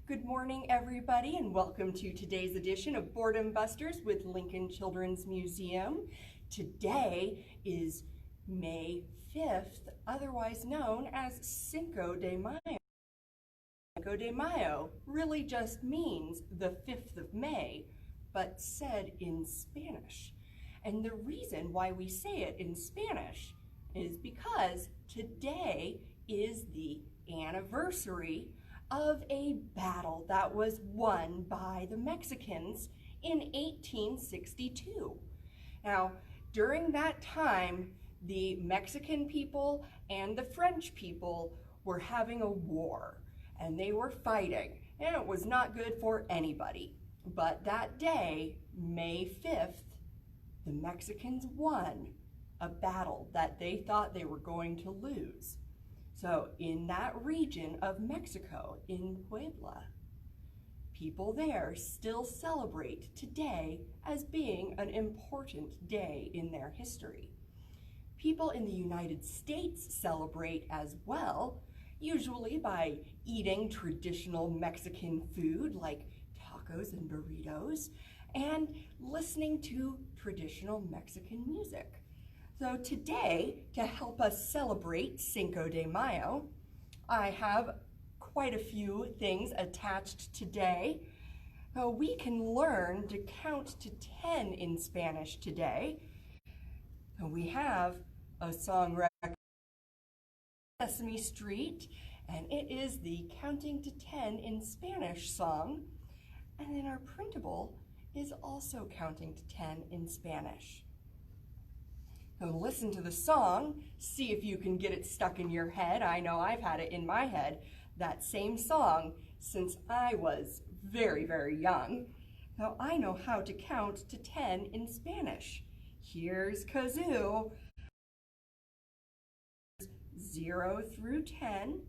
Good morning, everybody, and welcome to today's edition of Boredom Busters with Lincoln Children's Museum. Today is May 5th, otherwise known as Cinco de Mayo. Cinco de Mayo really just means the 5th of May, but said in Spanish. And the reason why we say it in Spanish is because today is the anniversary of a battle that was won by the Mexicans in 1862. Now, during that time, the Mexican people and the French people were having a war, and they were fighting, and it was not good for anybody. But that day, May 5th, the Mexicans won a battle that they thought they were going to lose. So in that region of Mexico, in Puebla, people there still celebrate today as being an important day in their history. People in the United States celebrate as well, usually by eating traditional Mexican food like tacos and burritos, and listening to traditional Mexican music. So today, to help us celebrate Cinco de Mayo, I have quite a few things attached today. We can learn to count to 10 in Spanish today. We have a song Sesame Street, and it is the Counting to 10 in Spanish song. And then our printable is also Counting to 10 in Spanish. So listen to the song, see if you can get it stuck in your head. I know I've had it in my head, that same song, since I was very, very young. Now I know how to count to 10 in Spanish. Here's kazoo. 0 through 10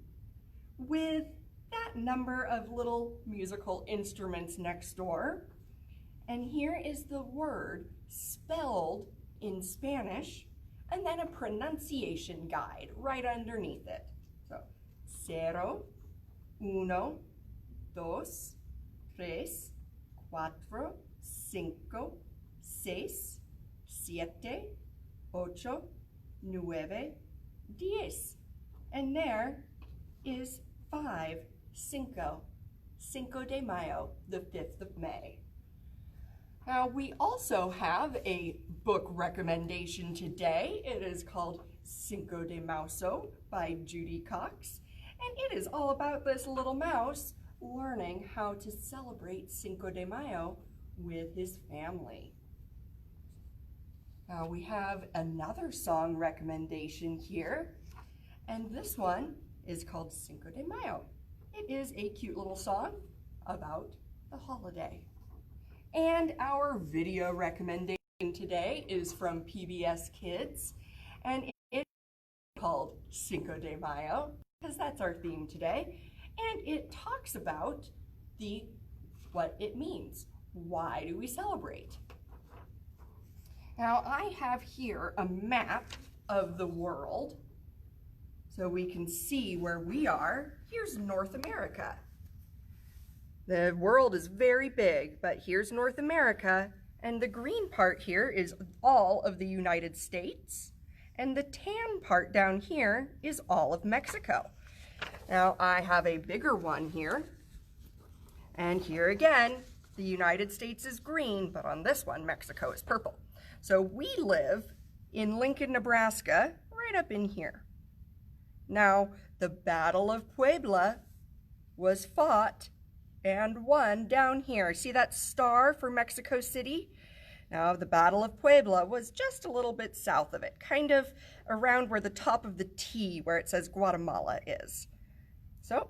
with that number of little musical instruments next door. And here is the word spelled in Spanish, and then a pronunciation guide right underneath it. So, 0, 1, 2, 3, 4, 5, 6, 7, 8, 9, 10. And there is 5, Cinco de Mayo, the 5th of May. Now, we also have a book recommendation today. It is called Cinco de Mayo by Judy Cox, and it is all about this little mouse learning how to celebrate Cinco de Mayo with his family. Now, we have another song recommendation here, and this one is called Cinco de Mayo. It is a cute little song about the holiday. And our video recommendation today is from PBS Kids, and it's called Cinco de Mayo, because that's our theme today, and it talks about what it means. Why do we celebrate? Now, I have here a map of the world, so we can see where we are. Here's North America. The world is very big, but here's North America, and the green part here is all of the United States, and the tan part down here is all of Mexico. Now, I have a bigger one here, and here again, the United States is green, but on this one, Mexico is purple. So we live in Lincoln, Nebraska, right up in here. Now, the Battle of Puebla was fought and won down here. See that star for Mexico City? Now, the Battle of Puebla was just a little bit south of it, kind of around where the top of the T, where it says Guatemala, is. So,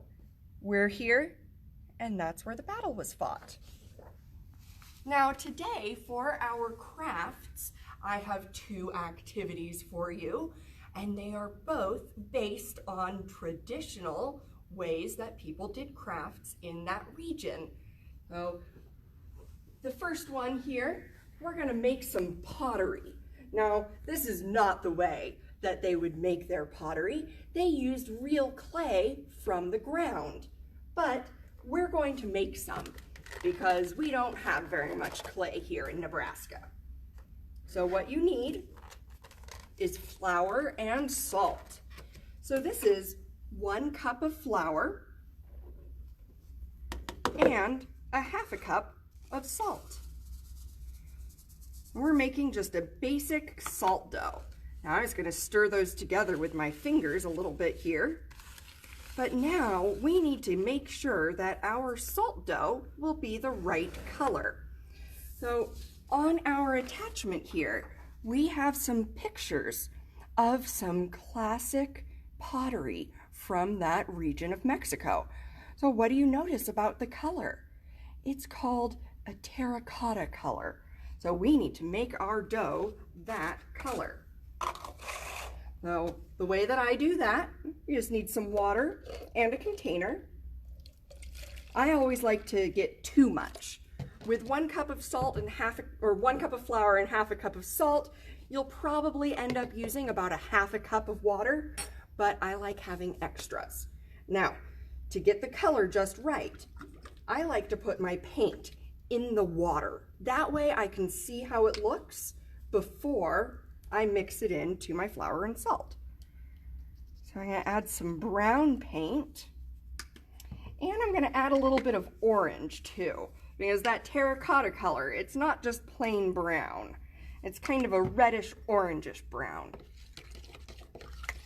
we're here, and that's where the battle was fought. Now, today, for our crafts, I have 2 activities for you, and they are both based on traditional ways that people did crafts in that region. So the first one here, we're going to make some pottery. Now, this is not the way that they would make their pottery. They used real clay from the ground, but we're going to make some because we don't have very much clay here in Nebraska. So what you need is flour and salt. So this is 1 cup of flour and a 1/2 cup of salt. We're making just a basic salt dough. Now I'm just going to stir those together with my fingers a little bit here. But now we need to make sure that our salt dough will be the right color. So on our attachment here, we have some pictures of some classic pottery from that region of Mexico. So what do you notice about the color? It's called a terracotta color. So we need to make our dough that color. So the way that I do that, you just need some water and a container. I always like to get too much. With 1 cup of salt and 1 cup of flour and 1/2 cup of salt, you'll probably end up using about a 1/2 cup of water, but I like having extras. Now, to get the color just right, I like to put my paint in the water. That way I can see how it looks before I mix it into my flour and salt. So I'm going to add some brown paint, and I'm going to add a little bit of orange too, because that terracotta color, it's not just plain brown. It's kind of a reddish orangish brown.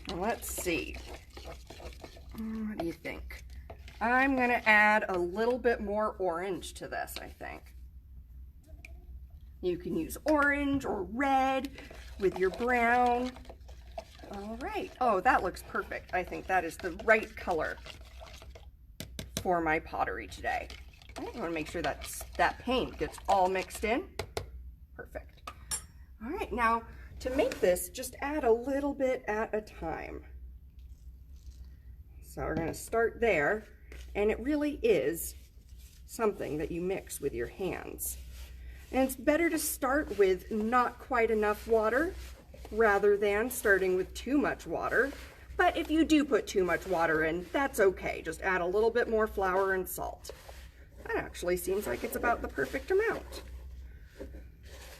Now let's see. What do you think? I'm going to add a little bit more orange to this, I think. You can use orange or red with your brown. All right. Oh, that looks perfect. I think that is the right color for my pottery today. I want to make sure that that paint gets all mixed in. Perfect. All right, now to make this, just add a little bit at a time. So we're going to start there, and it really is something that you mix with your hands. And it's better to start with not quite enough water rather than starting with too much water. But if you do put too much water in, that's okay. Just add a little bit more flour and salt. That actually seems like it's about the perfect amount.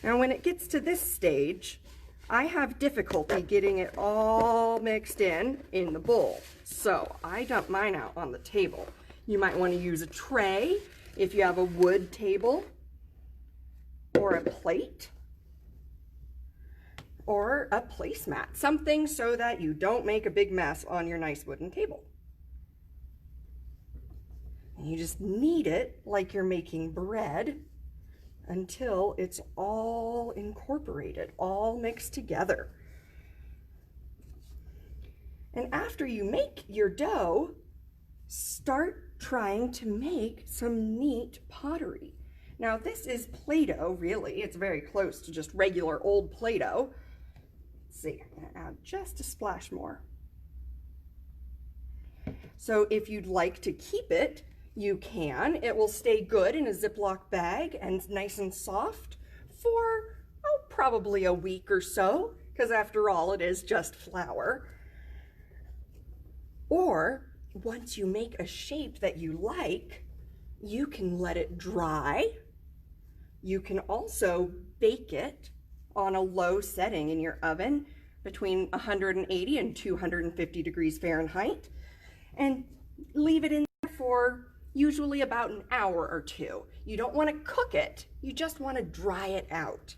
Now when it gets to this stage, I have difficulty getting it all mixed in the bowl. So I dump mine out on the table. You might want to use a tray if you have a wood table, or a plate, or a placemat, something so that you don't make a big mess on your nice wooden table. And you just knead it like you're making bread until it's all incorporated, all mixed together. And after you make your dough, start trying to make some neat pottery. Now this is Play-Doh, really. It's very close to just regular old Play-Doh. Let's see, I'm gonna add just a splash more. So if you'd like to keep it, you can. It will stay good in a Ziploc bag and nice and soft for, probably a week or so, because after all, it is just flour. Or once you make a shape that you like, you can let it dry. You can also bake it on a low setting in your oven between 180 and 250 degrees Fahrenheit, and leave it in there for usually about an hour or two. You don't want to cook it, you just want to dry it out.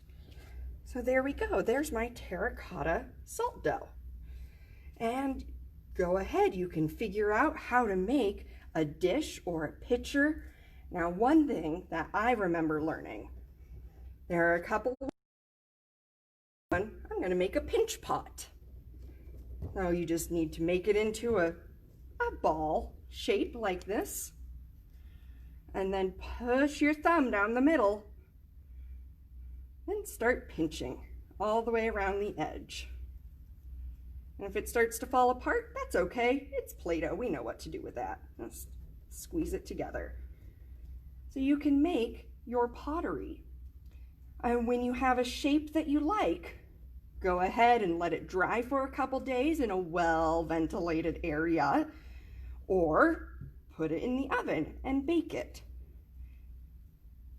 So there we go, there's my terracotta salt dough. And go ahead, you can figure out how to make a dish or a pitcher. Now, one thing that I remember learning, there are a couple. I'm going to make a pinch pot. Now you just need to make it into a ball shape like this, and then push your thumb down the middle and start pinching all the way around the edge. And if it starts to fall apart, that's okay. It's Play-Doh. We know what to do with that. Just squeeze it together. So you can make your pottery. And when you have a shape that you like, go ahead and let it dry for a couple days in a well-ventilated area, or put it in the oven and bake it.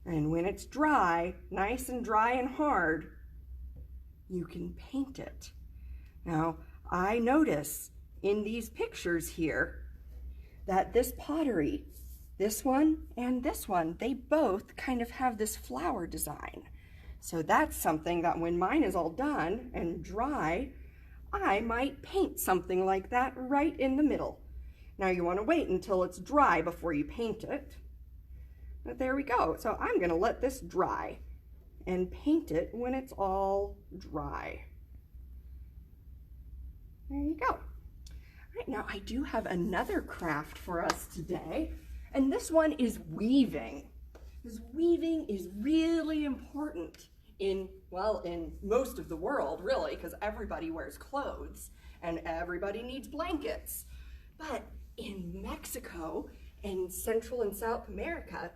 And when it's dry, nice and dry and hard, you can paint it. Now, I notice in these pictures here that this pottery, this one and this one, they both kind of have this flower design. So that's something that when mine is all done and dry, I might paint something like that right in the middle. Now you want to wait until it's dry before you paint it. But there we go. So I'm going to let this dry and paint it when it's all dry. There you go. All right, now I do have another craft for us today, and this one is weaving. Because weaving is really important in most of the world, really, because everybody wears clothes and everybody needs blankets. But in Mexico and Central and South America,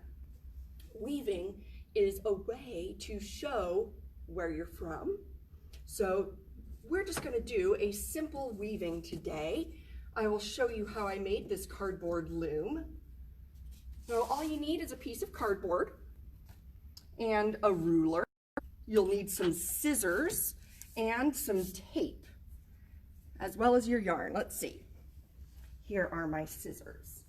weaving is a way to show where you're from. So we're just going to do a simple weaving today. I will show you how I made this cardboard loom. So all you need is a piece of cardboard and a ruler. You'll need some scissors and some tape, as well as your yarn. Let's see. Here are my scissors.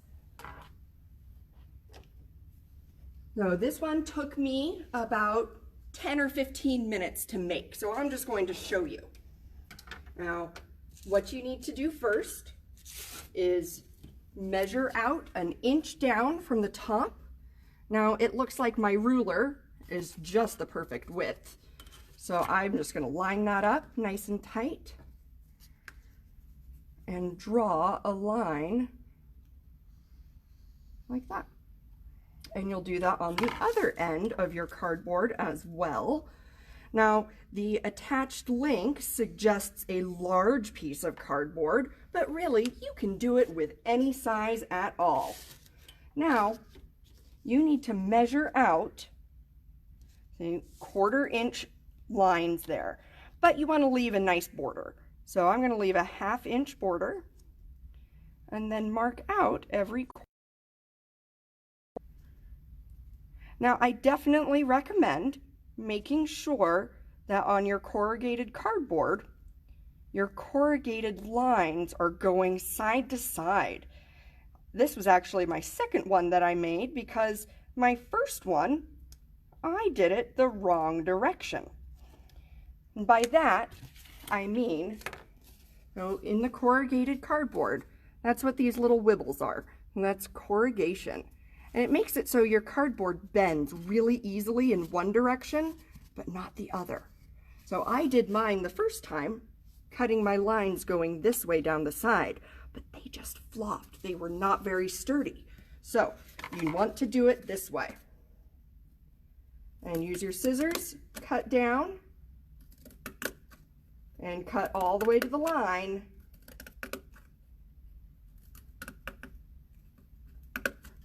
So this one took me about 10 or 15 minutes to make, so I'm just going to show you. Now, what you need to do first is measure out 1 inch down from the top. Now, it looks like my ruler is just the perfect width. So I'm just going to line that up nice and tight and draw a line like that. And you'll do that on the other end of your cardboard as well. Now, the attached link suggests a large piece of cardboard, but really you can do it with any size at all. Now, you need to measure out 1/4 inch lines there, but you want to leave a nice border. So I'm going to leave a 1/2 inch border and then mark out every corner. Now, I definitely recommend making sure that on your corrugated cardboard, your corrugated lines are going side to side. This was actually my second one that I made because my first one, I did it the wrong direction. And by that, I mean, in the corrugated cardboard, that's what these little wibbles are, and that's corrugation. And it makes it so your cardboard bends really easily in one direction, but not the other. So I did mine the first time, cutting my lines going this way down the side, but they just flopped. They were not very sturdy. So you want to do it this way. And use your scissors, cut down, and cut all the way to the line.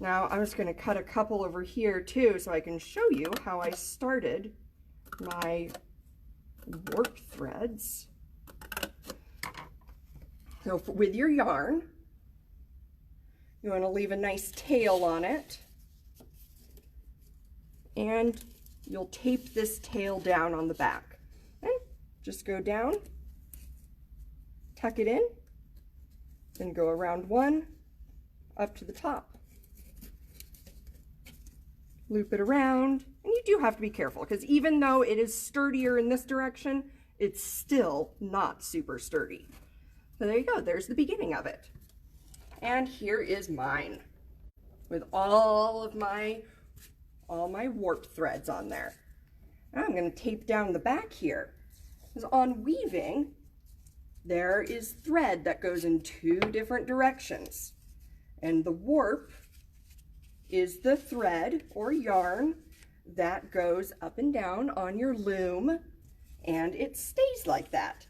Now I'm just going to cut a couple over here too so I can show you how I started my warp threads. So with your yarn, you want to leave a nice tail on it, and you'll tape this tail down on the back. And just go down, tuck it in, then go around one, up to the top. Loop it around, and you do have to be careful because even though it is sturdier in this direction, it's still not super sturdy. So there you go, there's the beginning of it. And here is mine with all my warp threads on there. Now I'm going to tape down the back here. Because on weaving, there is thread that goes in 2 different directions. And the warp is the thread or yarn that goes up and down on your loom, and it stays like that.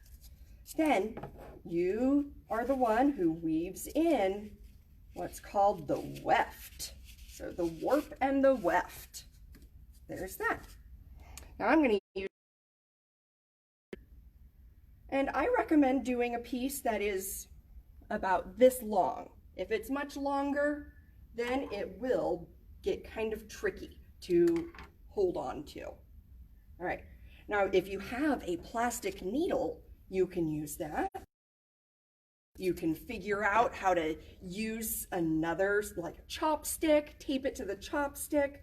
Then you are the one who weaves in what's called the weft. So the warp and the weft. There's that. Now I'm going to use, and I recommend doing a piece that is about this long. If it's much longer, then it will get kind of tricky to hold on to. All right, now if you have a plastic needle, you can use that. You can figure out how to use another, like a chopstick, tape it to the chopstick.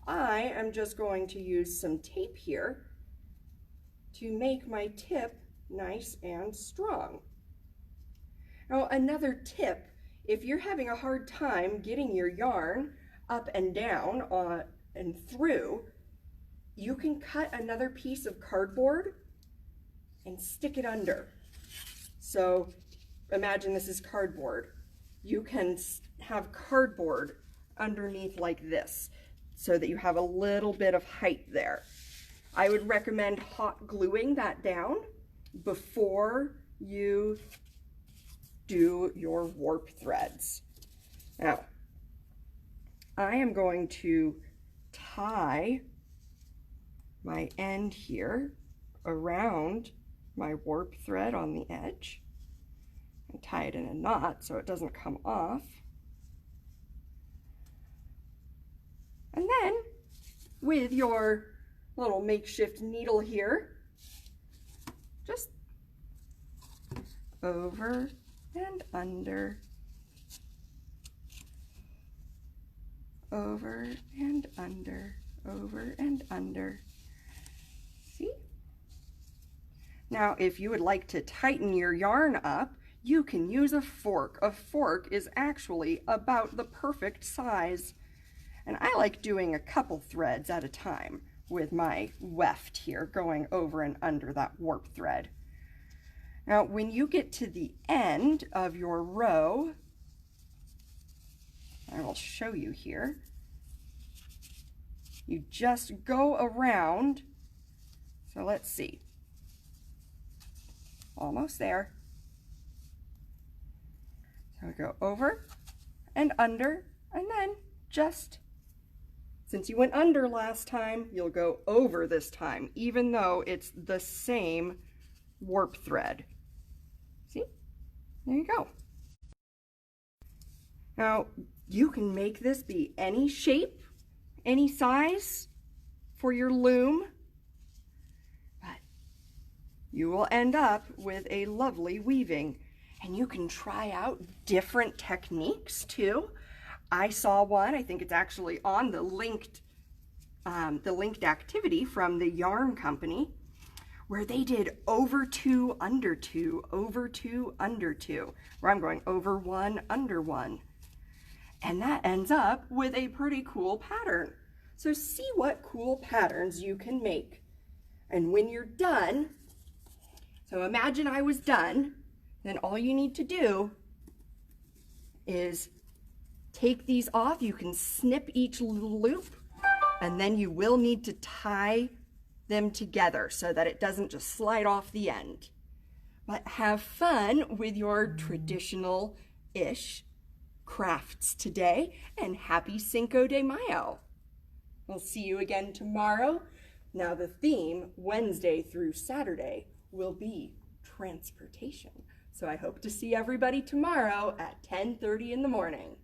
I am just going to use some tape here to make my tip nice and strong. Now, another tip, if you're having a hard time getting your yarn up and down and through, you can cut another piece of cardboard and stick it under. So imagine this is cardboard. You can have cardboard underneath like this so that you have a little bit of height there. I would recommend hot gluing that down before you do your warp threads. Now, I am going to tie my end here around my warp thread on the edge and tie it in a knot so it doesn't come off. And then with your little makeshift needle here, just over and under, over and under, over and under. See? Now, if you would like to tighten your yarn up, you can use a fork. A fork is actually about the perfect size. And I like doing a couple threads at a time with my weft here, going over and under that warp thread. Now, when you get to the end of your row, I will show you here, you just go around. So let's see, almost there. So go over and under, and then just, since you went under last time, you'll go over this time, even though it's the same warp thread. See? There you go. Now, you can make this be any shape, any size for your loom, but you will end up with a lovely weaving. And you can try out different techniques too. I saw one, I think it's actually on the linked activity from the yarn company, where they did over 2, under 2, over 2, under 2, where I'm going over 1, under 1. And that ends up with a pretty cool pattern. So see what cool patterns you can make. And when you're done, so imagine I was done, then all you need to do is take these off. You can snip each loop, and then you will need to tie them together so that it doesn't just slide off the end. But have fun with your traditional-ish crafts today, and happy Cinco de Mayo. We'll see you again tomorrow. Now the theme, Wednesday through Saturday, will be transportation. So I hope to see everybody tomorrow at 10:30 in the morning.